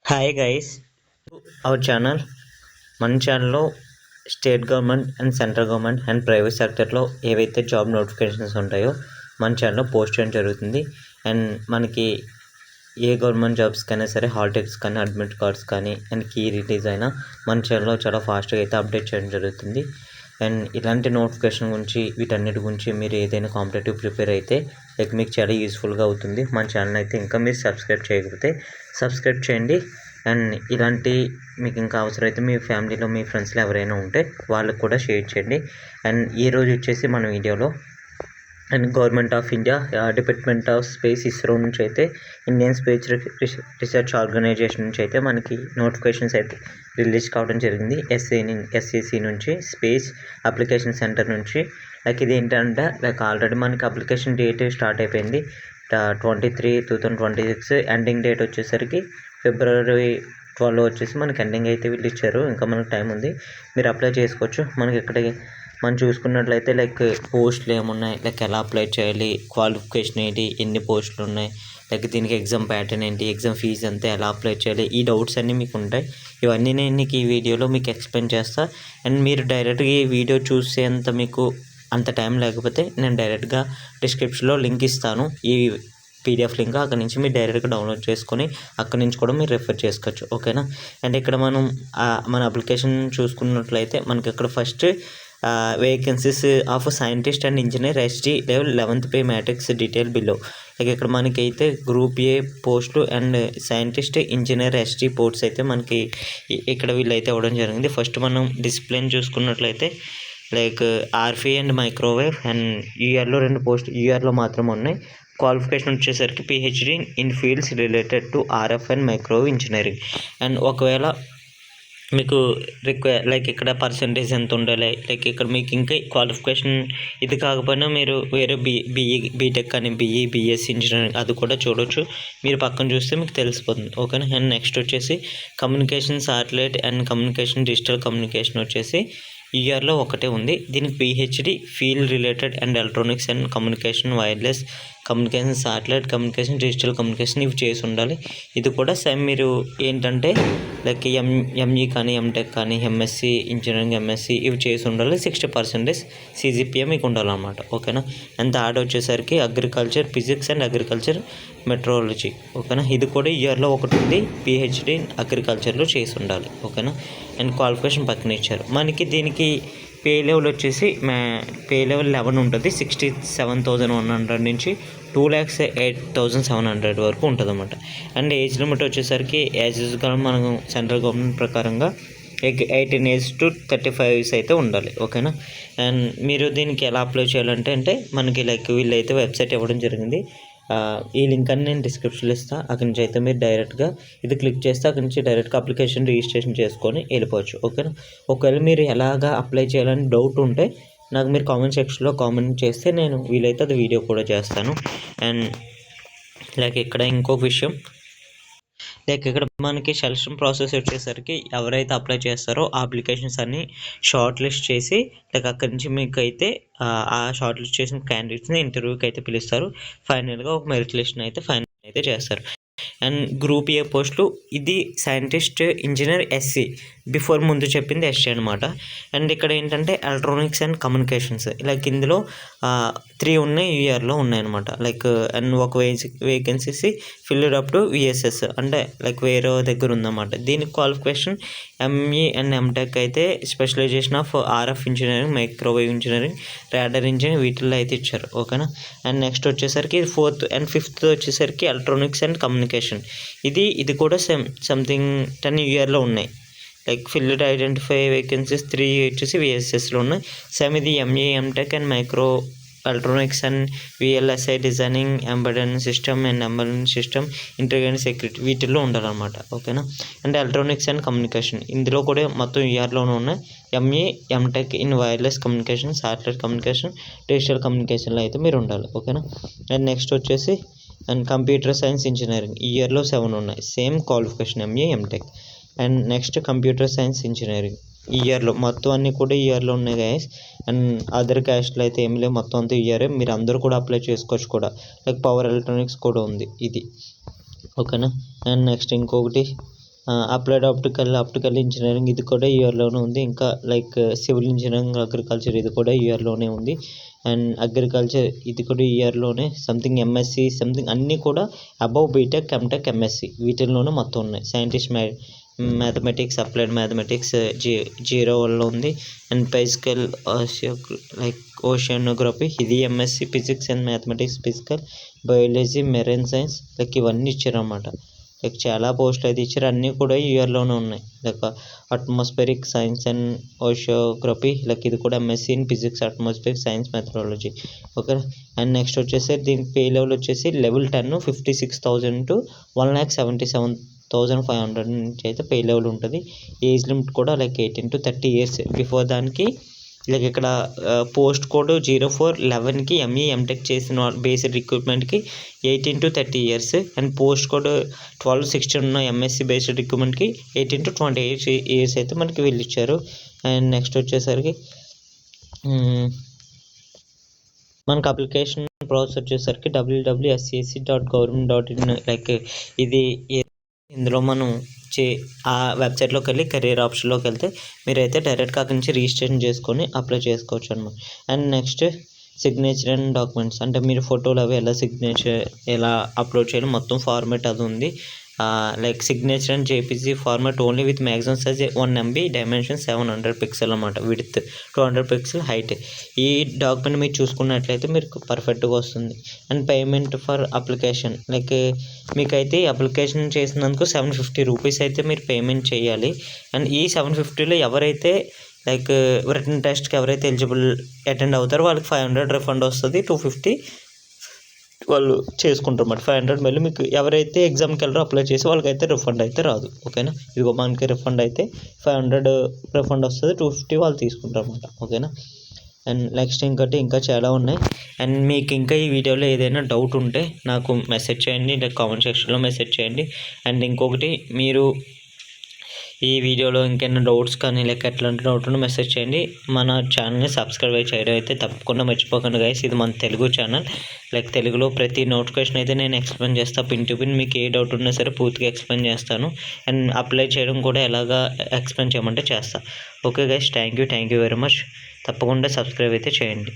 Hi guys, our channel. మన ఛానల్లో state government and central government and private సెక్టర్లో ఏవైతే జాబ్ నోటిఫికేషన్స్ ఉంటాయో మన ఛానల్లో పోస్ట్ చేయడం జరుగుతుంది. అండ్ మనకి ఏ గవర్నమెంట్ జాబ్స్ కైనా సరే హాల్ టికెట్స్ కానీ అడ్మిట్ కార్డ్స్ కానీ అండ్ కీ రిలీజ్ అయినా మన ఛానల్లో చాలా ఫాస్ట్గా అయితే అప్డేట్ చేయడం జరుగుతుంది. అండ్ ఇలాంటి నోటిఫికేషన్ గురించి వీటన్నిటి గురించి మీరు ఏదైనా కాంపిటేటివ్ ప్రిపేర్ అయితే మీకు చాలా యూస్ఫుల్గా అవుతుంది. మన ఛానల్ అయితే ఇంకా మీరు సబ్స్క్రైబ్ చేయకపోతే సబ్స్క్రైబ్ చేయండి. అండ్ ఇలాంటి మీకు ఇంకా అవసరమైతే మీ ఫ్యామిలీలో మీ ఫ్రెండ్స్లో ఎవరైనా ఉంటే వాళ్ళకు కూడా షేర్ చేయండి. అండ్ ఈరోజు వచ్చేసి మన వీడియోలో and government of India department of space ISRO నుంచి అయితే ఇండియన్ స్పేస్ రీసెర్చ్ ఆర్గనైజేషన్ నుంచి అయితే మనకి నోటిఫికేషన్స్ అయితే రిలీజ్ కావడం జరిగింది. ఎస్ఏసి నుంచి స్పేస్ అప్లికేషన్ సెంటర్ నుంచి. ఇది ఏంటంటే ఆల్రెడీ మనకి అప్లికేషన్ డేట్ స్టార్ట్ అయిపోయింది. 23/2026 ఎండింగ్ డేట్ వచ్చేసరికి February 12 వచ్చేసి మనకి ఎండింగ్ అయితే వీళ్ళు ఇచ్చారు. ఇంకా మనకు టైం ఉంది, మీరు అప్లై చేసుకోవచ్చు. మనకి ఇక్కడ మనం చూసుకున్నట్లయితే పోస్టులు ఏమున్నాయి, ఎలా అప్లై చేయాలి, క్వాలిఫికేషన్ ఏంటి, ఎన్ని పోస్టులు ఉన్నాయి, దీనికి ఎగ్జామ్ ప్యాటర్న్ ఏంటి, ఎగ్జామ్ ఫీజు ఎంత, ఎలా అప్లై చేయాలి, ఈ డౌట్స్ అన్నీ మీకు ఉంటాయి. ఇవన్నీ నేను నీకు ఈ వీడియోలో మీకు ఎక్స్ప్లెయిన్ చేస్తాను. అండ్ మీరు డైరెక్ట్గా ఈ వీడియో చూసేంత మీకు అంత టైం లేకపోతే నేను డైరెక్ట్గా డిస్క్రిప్షన్లో లింక్ ఇస్తాను, ఈ PDF లింక్. అక్కడ నుంచి మీరు డైరెక్ట్గా డౌన్లోడ్ చేసుకొని అక్కడ నుంచి కూడా మీరు రెఫర్ చేసుకోవచ్చు, ఓకేనా. అండ్ ఇక్కడ మనం మన అప్లికేషన్ చూసుకున్నట్లయితే మనకి ఇక్కడ first vacancies of scientist and engineer SG level 11th pay matrix detail below. ఇక్కడ మనకైతే గ్రూప్ A పోస్టులు and scientist engineer SG posts అయితే మనకి ఇక్కడ వీళ్ళైతే ఇవ్వడం జరిగింది. ఫస్ట్ మనం డిసిప్లిన్ చూసుకున్నట్లయితే RF అండ్ మైక్రోవేవ్. అండ్ URలో 2 పోస్ట్ URలో మాత్రం ఉన్నాయి. క్వాలిఫికేషన్ వచ్చేసరికి PhD in fields related to RF and microwave engineering. And ఒకవేళ మీకు ఇక్కడ పర్సంటేజ్ ఎంత ఉండాలి, ఇక్కడ మీకు ఇంకా క్వాలిఫికేషన్ ఇది కాకపోయినా మీరు వేరే బీటెక్ కానీ BSc ఇంజనీరింగ్ అది కూడా చూడవచ్చు. మీరు పక్కన చూస్తే మీకు తెలిసిపోతుంది, ఓకేనా. అండ్ నెక్స్ట్ వచ్చేసి communication satellite and communication digital communication వచ్చేసి URలో ఒకటే ఉంది. దీనికి PhD field related and electronics and communication wireless communication satellite communication digital communication ఇవి చేసి ఉండాలి. ఇది కూడా సేమ్ మీరు ఏంటంటే ME కానీ MTech కానీ MSc ఇంజనీరింగ్ MSc ఇవి చేసి ఉండాలి. 60% CGPA మీకు ఉండాలన్నమాట, ఓకేనా. అండ్ థర్డ్ వచ్చేసరికి agriculture physics and agriculture meteorology, ఓకేనా. ఇది కూడా ఇయర్లో ఒకటి ఉంది, PhD అగ్రికల్చర్లో చేసి ఉండాలి, ఓకేనా. అండ్ క్వాలిఫికేషన్ పక్కన ఇచ్చారు. మనకి దీనికి పే లెవెల్ వచ్చేసి పే లెవెల్ 11 ఉంటుంది. 67,100 నుంచి 2,08,700 వరకు ఉంటుంది అన్నమాట. అండ్ ఏజ్ లిమిట్ వచ్చేసరికి యాజ్ యూజువల్ మనం సెంట్రల్ గవర్నమెంట్ ప్రకారంగా 18 years to 35 years అయితే ఉండాలి, ఓకేనా. అండ్ మీరు దీనికి ఎలా అప్లై చేయాలంటే మనకి వీళ్ళైతే వెబ్సైట్ ఇవ్వడం జరిగింది. ఈ లింక్ అని నేను డిస్క్రిప్షన్లో ఇస్తాను. అక్కడి నుంచి అయితే మీరు డైరెక్ట్గా ఇది క్లిక్ చేస్తే అక్కడి నుంచి డైరెక్ట్గా అప్లికేషన్ రిజిస్ట్రేషన్ చేసుకొని వెళ్ళిపోవచ్చు, ఓకేనా. ఒకవేళ మీరు ఎలాగా అప్లై చేయాలని డౌట్ ఉంటే నాకు మీరు కామెంట్ సెక్షన్లో కామెంట్ చేస్తే నేను వీలైతే అది వీడియో కూడా చేస్తాను. అండ్ ఇక్కడ ఇంకొక విషయం, ఇక్కడ మనకి సెలక్షన్ ప్రాసెస్ వచ్చేసరికి ఎవరైతే అప్లై చేస్తారో ఆ అప్లికేషన్స్ అన్ని షార్ట్ లిస్ట్ చేసి అక్కడి నుంచి మీకు అయితే ఆ షార్ట్ లిస్ట్ చేసిన క్యాండిడేట్స్ని ఇంటర్వ్యూకి అయితే పిలుస్తారు. ఫైనల్గా ఒక మెరిట్ లిస్ట్ని అయితే ఫైనల్ అయితే చేస్తారు. అండ్ గ్రూప్ A పోస్టులు ఇది సైంటిస్ట్ ఇంజనీర్ SC, బిఫోర్ ముందు చెప్పింది SC అనమాట. అండ్ ఇక్కడ ఏంటంటే ఎలక్ట్రానిక్స్ అండ్ కమ్యూనికేషన్స్ ఇందులో 3 ఉన్నాయి, URలో ఉన్నాయన్నమాట. అండ్ ఒక vacancies filled up to VSS అంటే వేరే దగ్గర ఉందన్నమాట. దీనికి క్వాలిఫికేషన్ ME అండ్ MTech అయితే specialization of RF engineering microwave engineering radar engineering వీటిల్లో అయితే ఇచ్చారు, ఓకేనా. అండ్ నెక్స్ట్ వచ్చేసరికి 4th అండ్ 5th వచ్చేసరికి ఎలక్ట్రానిక్స్ అండ్ కమ్యూనికేషన్. ఇది కూడా సంథింగ్ 10 URలో ఉన్నాయి. ఫిల్డ్ ఐడెంటిఫై వేకెన్సీస్ 3 వచ్చేసి VSSలో ఉన్నాయి. సేమ్ ఇది ME MTech and micro electronics and VLSI designing embedded system and embedded system integrated security వీటిల్లో ఉండాలన్నమాట, ఓకేనా. అండ్ ఎలక్ట్రానిక్స్ అండ్ కమ్యూనికేషన్ ఇందులో కూడా మొత్తం URలోనే ఉన్నాయి. ME MTech in wireless communication satellite communication digital కమ్యూనికేషన్లో అయితే మీరు ఉండాలి, ఓకేనా. అండ్ నెక్స్ట్ వచ్చేసి అండ్ కంప్యూటర్ సైన్స్ ఇంజనీరింగ్ ఇయర్లో 7 ఉన్నాయి. Same qualification ME MTech. And next computer science engineering ఇయర్లో మొత్తం అన్నీ కూడా ఇయర్లో ఉన్నాయి గైస్. అండ్ అదర్ క్యాస్ట్లో అయితే ఏమి లేవు, మొత్తం అంతా ఇయరే. మీరు అందరూ కూడా అప్లై చేసుకోవచ్చు కూడా. పవర్ ఎలక్ట్రానిక్స్ కూడా ఉంది ఇది, ఓకేనా. అండ్ నెక్స్ట్ ఇంకొకటి అప్లైడ్ ఆప్టికల్ ఇంజనీరింగ్ ఇది కూడా ఈ ఇయర్లోనే ఉంది. ఇంకా లైక్ సివిల్ ఇంజనీరింగ్, అగ్రికల్చర్ ఇది కూడా ఈ ఇయర్లోనే ఉంది. అండ్ అగ్రికల్చర్ ఇది కూడా ఈ ఇయర్లోనే. సంథింగ్ ఎంఎస్సి సంథింగ్ అన్నీ కూడా అబవ్ బీటెక్, ఎంటెక్, ఎంఎస్సి వీటిల్లోనే మొత్తం ఉన్నాయి. Scientist mathematics, applied mathematics zero వల్ల ఉంది. అండ్ బేసికల్ లైక్ ఓషియానోగ్రఫీ ఇది MSc, physics and mathematics, physical biology, marine science like ఇవన్నీ ఇచ్చారన్నమాట. లైక్ చాలా పోస్టులు అయితే ఇచ్చారు. అన్నీ కూడా ఈ ఇయర్లోనే ఉన్నాయి. Like atmospheric science and oceanography like ఇది కూడా MSc in physics, atmospheric science, methodology. Okay. And next వచ్చేసి దీనికి పే లెవెల్ వచ్చేసి లెవెల్ 10 56,000 to 1,77,500 నుంచి అయితే పే లెవెల్ ఉంటుంది. ఏజ్ లిమిట్ కూడా లైక్ 18 to 30 years. బిఫోర్ దానికి లైక్ ఇక్కడ పోస్ట్ కోడ్ 0411కి ఎంఈ ఎంటెక్ చేసిన బేసిక్ రిక్రూట్మెంట్కి 18 to 30 years. And post code 1216 ఉన్న ఎంఎస్సి బేసిక్ రిక్రూట్మెంట్కి 18 to 28 years అయితే మనకి వీళ్ళు ఇచ్చారు. అండ్ నెక్స్ట్ వచ్చేసరికి మనకు అప్లికేషన్ ప్రాసెస్ వచ్చేసరికి www.scsc.government.in లైక్ ఇది ఇందులో మనం ఆ వెబ్సైట్లోకి వెళ్ళి కెరీర్ ఆప్షన్లోకి వెళ్తే మీరైతే డైరెక్ట్గా అక్కడి నుంచి రిజిస్ట్రేషన్ చేసుకొని అప్లై చేసుకోవచ్చు అన్నమాట. And next signature and documents అంటే మీరు ఫోటోలు అవి ఎలా సిగ్నేచర్ ఎలా అప్లోడ్ చేయాలి మొత్తం ఫార్మేట్ అది ఉంది. Like signature and JPG format only with maximum size 1 MB, dimension 700 pixel అన్నమాట, విడ్త్ 200 పిక్సెల్, హైట్. ఈ డాక్యుమెంట్ మీరు చూసుకున్నట్లయితే మీకు పర్ఫెక్ట్గా వస్తుంది. And payment for application like మీకైతే అప్లికేషన్ చేసినందుకు 750 రూపీస్ అయితే మీరు పేమెంట్ చేయాలి. అండ్ ఈ 750లో ఎవరైతే లైక్ రిటన్ టెస్ట్కి ఎవరైతే ఎలిజిబుల్ అటెండ్ అవుతారో వాళ్ళకి 500 రిఫండ్ వస్తుంది. 250 వాళ్ళు చేసుకుంటారు అన్నమాట. 500 మళ్ళీ మీకు ఎవరైతే ఎగ్జామ్కి వెళ్ళరో అప్లై చేసి వాళ్ళకైతే రిఫండ్ అయితే రాదు. ఓకేనా. ఇదిగో మనకి రిఫండ్ అయితే 500 రిఫండ్ వస్తుంది, 250 వాళ్ళు తీసుకుంటారు అన్నమాట. ఓకేనా. అండ్ నెక్స్ట్ ఇంకా చాలా ఉన్నాయి. అండ్ మీకు ఇంకా ఈ వీడియోలో ఏదైనా డౌట్ ఉంటే నాకు మెసేజ్ చేయండి, లేదా కామెంట్ సెక్షన్లో మెసేజ్ చేయండి. అండ్ ఇంకొకటి మీరు ఈ వీడియోలో ఇంకేమైనా డౌట్స్ కానీ లేక ఎట్లాంటి డౌట్ ఉంటే మెసేజ్ చేయండి. మన ఛానల్ని సబ్స్క్రైబ్ చేయడం అయితే తప్పకుండా మర్చిపోకండి గైస్. ఇది మన తెలుగు ఛానల్. లైక్ తెలుగులో ప్రతి నోటిఫికేషన్ అయితే నేను ఎక్స్ప్లెయిన్ చేస్తాను పిన్ టు పిన్. మీకు ఏ డౌట్ ఉన్నా సరే పూర్తిగా ఎక్స్ప్లెయిన్ చేస్తాను. అండ్ అప్లై చేయడం కూడా ఎలాగా ఎక్స్ప్లెయిన్ చేయమంటే చేస్తాను. Okay guys, thank you very much. తప్పకుండా సబ్స్క్రైబ్ అయితే చేయండి.